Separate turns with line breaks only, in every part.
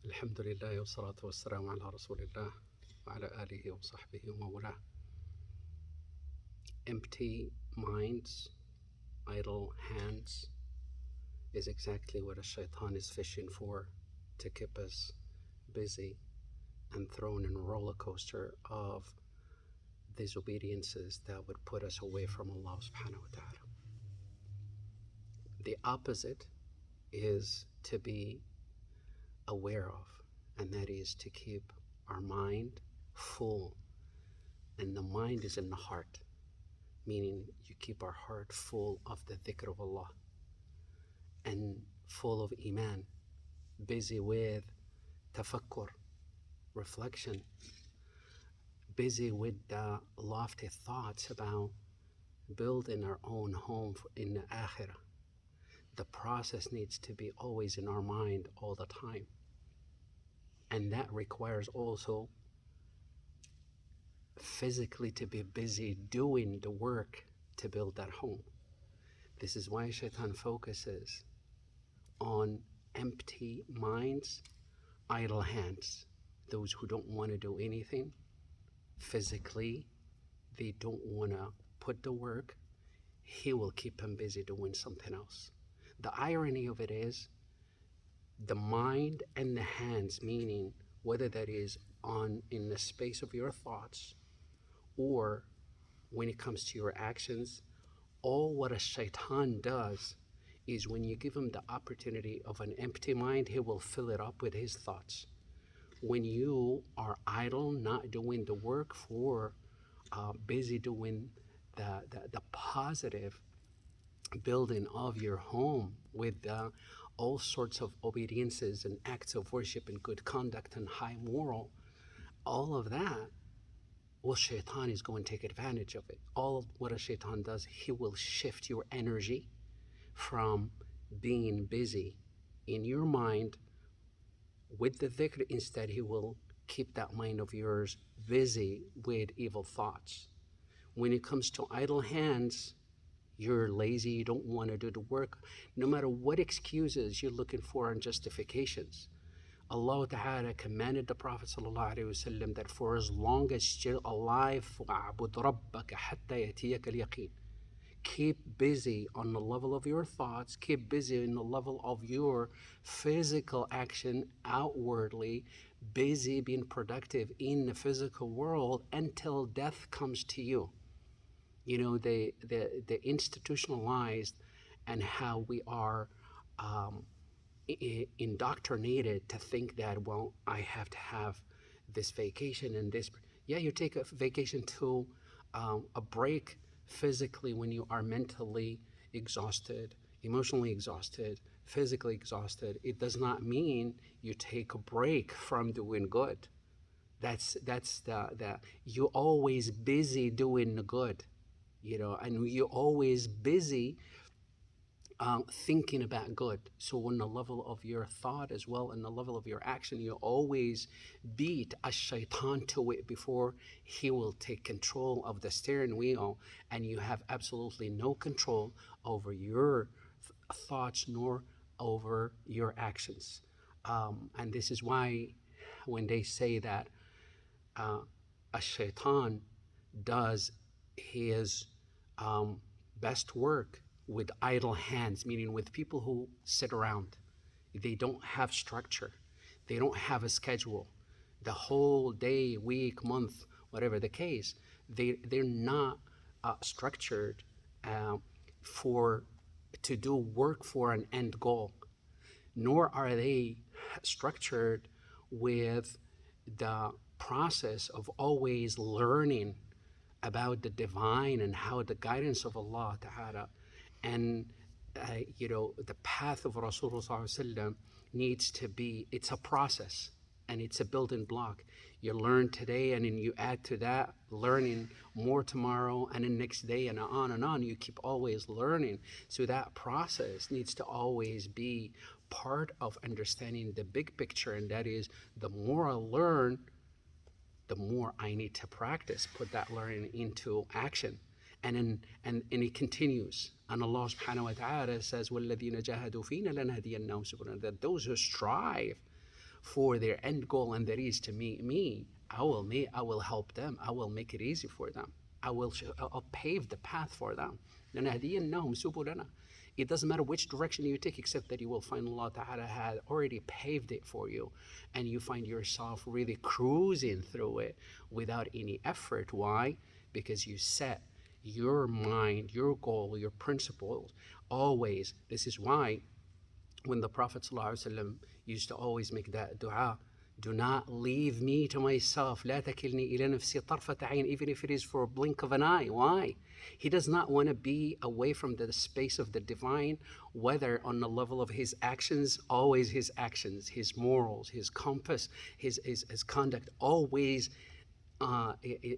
الحمد لله والصلاة والسلام على رسول الله وعلى آله وصحبه ومن Empty minds, idle hands is exactly what a shaitan is fishing for, to keep us busy and thrown in a roller coaster of disobediences that would put us away from Allah subhanahu wa ta'ala. The opposite is to be aware of, and that is to keep our mind full. And the mind is in the heart, meaning you keep our heart full of the dhikr of Allah and full of iman, busy with tafakkur, reflection, busy with the lofty thoughts about building our own home in the akhirah. The process needs to be always in our mind all the time. And that requires also physically to be busy doing the work to build that home. This is why shaitan focuses on empty minds, idle hands. Those who don't want to do anything physically, they don't want to put the work, he will keep them busy doing something else. The irony of it is the mind and the hands, meaning whether that is in the space of your thoughts or when it comes to your actions, all what a shaitan does is when you give him the opportunity of an empty mind, he will fill it up with his thoughts. When you are idle, not doing the work for busy doing the positive building of your home with all sorts of obediences and acts of worship and good conduct and high moral, all of that, well, shaitan is going to take advantage of it. All what a shaitan does, he will shift your energy from being busy in your mind with the dhikr. Instead, he will keep that mind of yours busy with evil thoughts. When it comes to idle hands, you're lazy, you don't want to do the work. No matter what excuses you're looking for and justifications, Allah Ta'ala commanded the Prophet ﷺ that for as long as you're alive, وَعْبُدْ رَبَّكَ حَتَّى يَأْتِيَكَ الْيَقِينُ. Keep busy on the level of your thoughts, keep busy in the level of your physical action outwardly, busy being productive in the physical world until death comes to you. You know, the institutionalized and how we are indoctrinated to think that, well, I have to have this vacation and this. Yeah, you take a vacation to a break physically when you are mentally exhausted, emotionally exhausted, physically exhausted. It does not mean you take a break from doing good. That's the you're always busy doing the good, you know, and you're always busy thinking about good. So on the level of your thought as well, and the level of your action, you always beat a shaitan to it before he will take control of the steering wheel, and you have absolutely no control over your thoughts nor over your actions. And this is why when they say that a shaitan does his best work with idle hands, meaning with people who sit around. They don't have structure. They don't have a schedule. The whole day, week, month, whatever the case, they're not structured to do work for an end goal, nor are they structured with the process of always learning about the divine and how the guidance of Allah Ta'ala and the path of Rasulullah needs to be, it's a process and it's a building block. You learn today and then you add to that learning more tomorrow and then next day and on. You keep always learning. So that process needs to always be part of understanding the big picture, and that is the more I learn, the more I need to practice, put that learning into action. And it continues. And Allah subhanahu wa ta'ala says, وَالَّذِينَ جَاهَدُوا فِينَا لَنَهْدِيَنَّهُمْ سُبُلَنَا, that those who strive for their end goal, and that is to meet me, I will help them. I will make it easy for them. I'll pave the path for them. لَنَهْدِيَنَّهُمْ سُبُلَنَا. It doesn't matter which direction you take, except that you will find Allah Ta'ala had already paved it for you, and you find yourself really cruising through it without any effort. Why? Because you set your mind, your goal, your principles always. This is why when the Prophet ﷺ used to always make that dua, do not leave me to myself. لا تكلني إلى نفسي طرفة عين, even if it is for a blink of an eye. Why? He does not want to be away from the space of the divine, whether on the level of his actions, always his actions, his morals, his compass, his conduct, always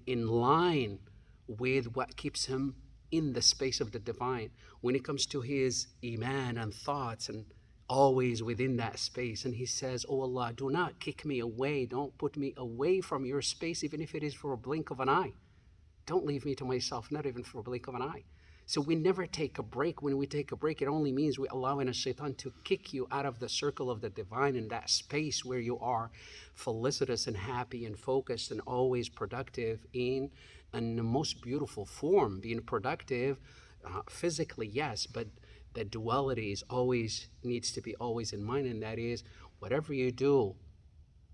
in line with what keeps him in the space of the divine. When it comes to his iman and thoughts, and always within that space. And he says, oh Allah, do not kick me away. Don't put me away from your space, even if it is for a blink of an eye. Don't leave me to myself, not even for a blink of an eye. So we never take a break. When we take a break, it only means we're allowing a shaitan to kick you out of the circle of the divine, in that space where you are felicitous and happy and focused and always productive in the most beautiful form. Being productive physically, yes, but the duality is always needs to be always in mind, and that is whatever you do,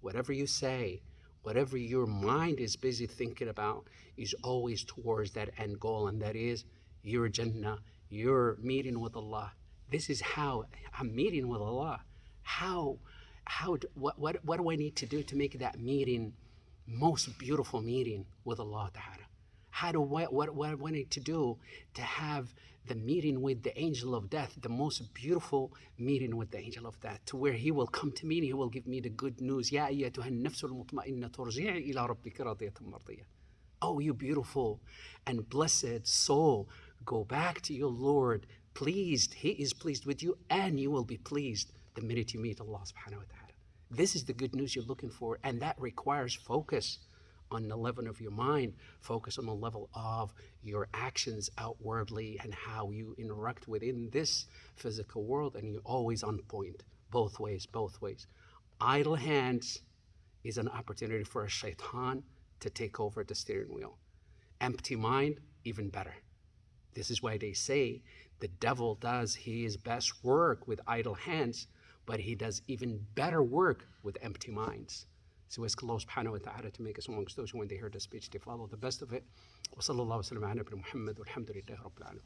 whatever you say, whatever your mind is busy thinking about is always towards that end goal, and that is your Jannah, your meeting with Allah. This is how I'm meeting with Allah. What do I need to do to make that meeting most beautiful meeting with Allah Ta'ala? What do I need to do to have the meeting with the angel of death, the most beautiful meeting with the angel of death, to where he will come to me and he will give me the good news. يَا أَيَّتُهَا النَّفْسُ الْمُطْمَئِنَّةُ ارْجِعِي إِلَىٰ رَبِّكِ رَاضِيَةً مَرْضِيَّةً. Oh, you beautiful and blessed soul, go back to your Lord, pleased. He is pleased with you, and you will be pleased the minute you meet Allah subhanahu wa ta'ala. This is the good news you're looking for, and that requires focus on the level of your mind, focus on the level of your actions outwardly and how you interact within this physical world, and you're always on point, both ways. Idle hands is an opportunity for a shaitan to take over the steering wheel. Empty mind, even better. This is why they say the devil does his best work with idle hands, but he does even better work with empty minds. So we ask Allah subhanahu wa ta'ala to make us amongst those who, when they hear the speech, they follow the best of it. Wa sallallahu wa sallam ala Muhammad walhamdulillahi rabbil alamin.